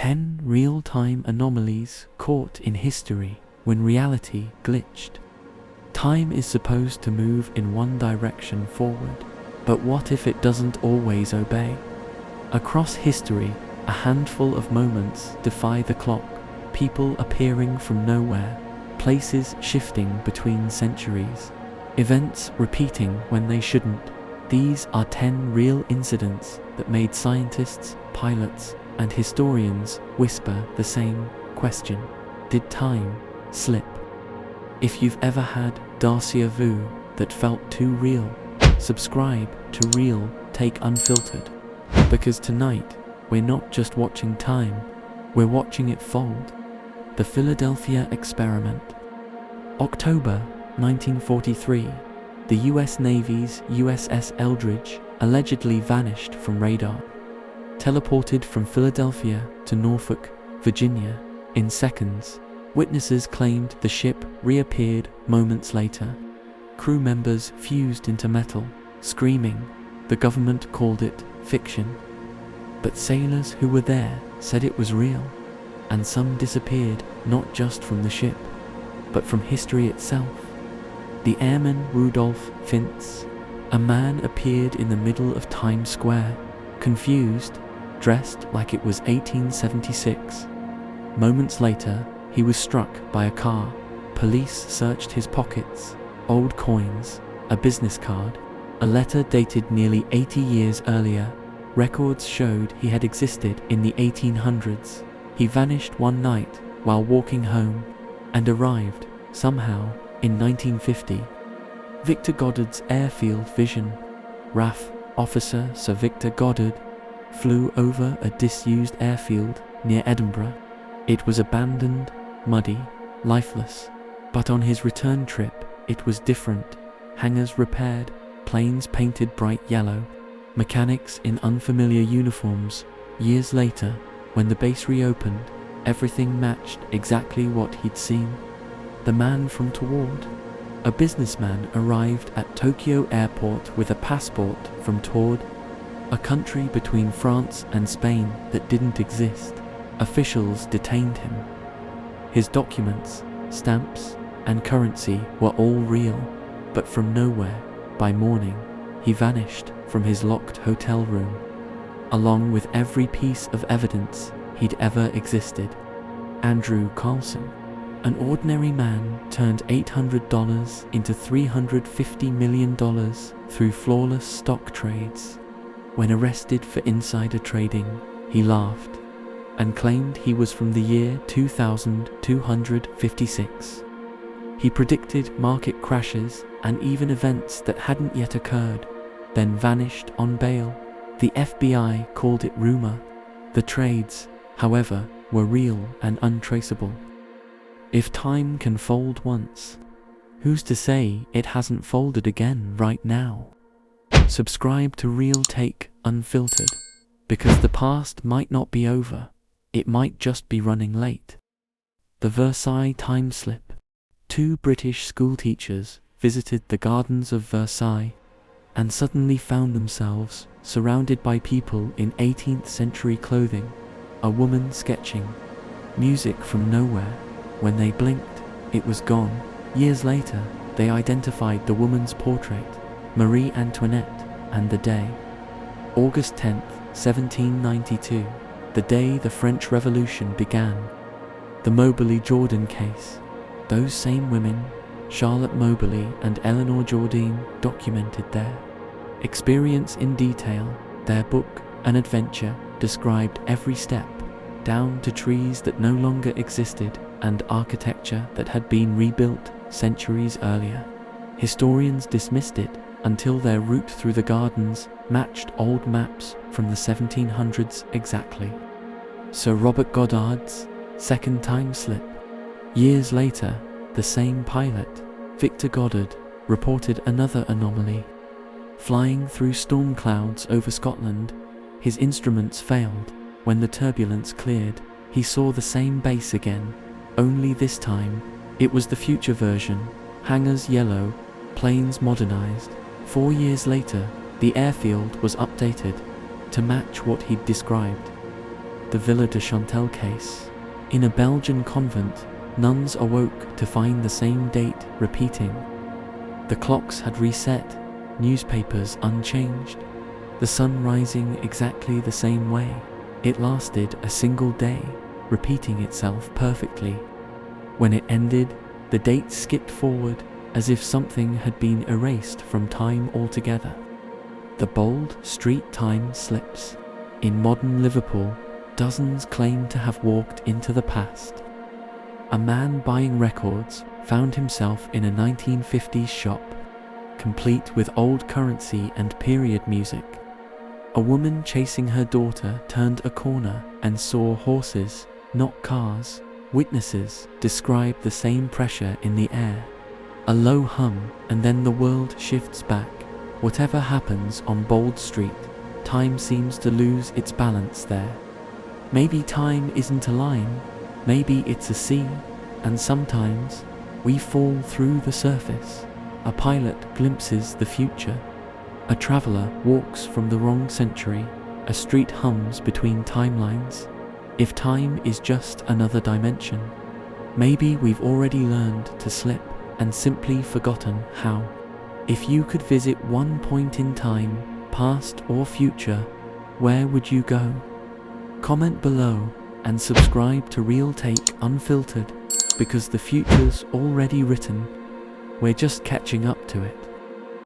10 real-time anomalies caught in history when reality glitched. Time is supposed to move in one direction forward, but what if it doesn't always obey? Across history, a handful of moments defy the clock, people appearing from nowhere, places shifting between centuries, events repeating when they shouldn't. These are 10 real incidents that made scientists, pilots, and historians whisper the same question: did time slip? If you've ever had déjà vu that felt too real, subscribe to Real Take Unfiltered, because tonight we're not just watching time, we're watching it fold. The Philadelphia Experiment. October 1943, the US Navy's USS Eldridge allegedly vanished from radar. Teleported from Philadelphia to Norfolk, Virginia, in seconds, witnesses claimed the ship reappeared moments later. Crew members fused into metal, screaming. The government called it fiction. But sailors who were there said it was real, and some disappeared not just from the ship, but from history itself. The airman Rudolph Fintz, a man appeared in the middle of Times Square, confused, dressed like it was 1876. Moments later, he was struck by a car. Police searched his pockets, old coins, a business card, a letter dated nearly 80 years earlier. Records showed he had existed in the 1800s. He vanished one night while walking home and arrived, somehow, in 1950. Victor Goddard's airfield vision. RAF Officer Sir Victor Goddard flew over a disused airfield near Edinburgh. It was abandoned, muddy, lifeless. But on his return trip, it was different. Hangars repaired, planes painted bright yellow, mechanics in unfamiliar uniforms. Years later, when the base reopened, everything matched exactly what he'd seen. The man from Toward. A businessman arrived at Tokyo airport with a passport from Toward, a country between France and Spain that didn't exist. Officials detained him. His documents, stamps, and currency were all real, but from nowhere, by morning, he vanished from his locked hotel room, along with every piece of evidence he'd ever existed. Andrew Carlson, an ordinary man, turned $800 into $350 million through flawless stock trades. When arrested for insider trading, he laughed and claimed he was from the year 2256. He predicted market crashes and even events that hadn't yet occurred, then vanished on bail. The FBI called it rumor. The trades, however, were real and untraceable. If time can fold once, who's to say it hasn't folded again right now? Subscribe to Real Take Unfiltered, because the past might not be over, it might just be running late. The Versailles time slip. 2 British schoolteachers visited the gardens of Versailles and suddenly found themselves surrounded by people in 18th century clothing, a woman sketching, music from nowhere. When they blinked, it was gone. Years later, they identified the woman's portrait, Marie Antoinette, and the day. August 10th, 1792, the day the French Revolution began. The Moberly Jourdain case. Those same women, Charlotte Moberly and Eleanor Jourdain, documented their experience in detail. Their book, An Adventure, described every step, down to trees that no longer existed and architecture that had been rebuilt centuries earlier. Historians dismissed it until their route through the gardens matched old maps from the 1700s exactly. Sir Robert Goddard's second time slip. Years later, the same pilot, Victor Goddard, reported another anomaly. Flying through storm clouds over Scotland, his instruments failed. When the turbulence cleared, he saw the same base again, only this time, it was the future version, hangars yellow, planes modernized. 4 years later, the airfield was updated to match what he'd described. the Villa de Chantal case. In a Belgian convent, nuns awoke to find the same date repeating. The clocks had reset, newspapers unchanged, the sun rising exactly the same way. It lasted a single day, repeating itself perfectly. When it ended, the date skipped forward as if something had been erased from time altogether. The bold street time slips. In modern Liverpool, dozens claim to have walked into the past. A man buying records found himself in a 1950s shop, complete with old currency and period music. A woman chasing her daughter turned a corner and saw horses, not cars. Witnesses describe the same pressure in the air. A low hum, and then the world shifts back. Whatever happens on Bold Street, time seems to lose its balance there. Maybe time isn't a line, maybe it's a sea, and sometimes we fall through the surface. A pilot glimpses the future. A traveler walks from the wrong century. A street hums between timelines. If time is just another dimension, maybe we've already learned to slip and simply forgotten how. If you could visit one point in time, past or future, where would you go? Comment below and subscribe to Real Take Unfiltered, because the future's already written. We're just catching up to it.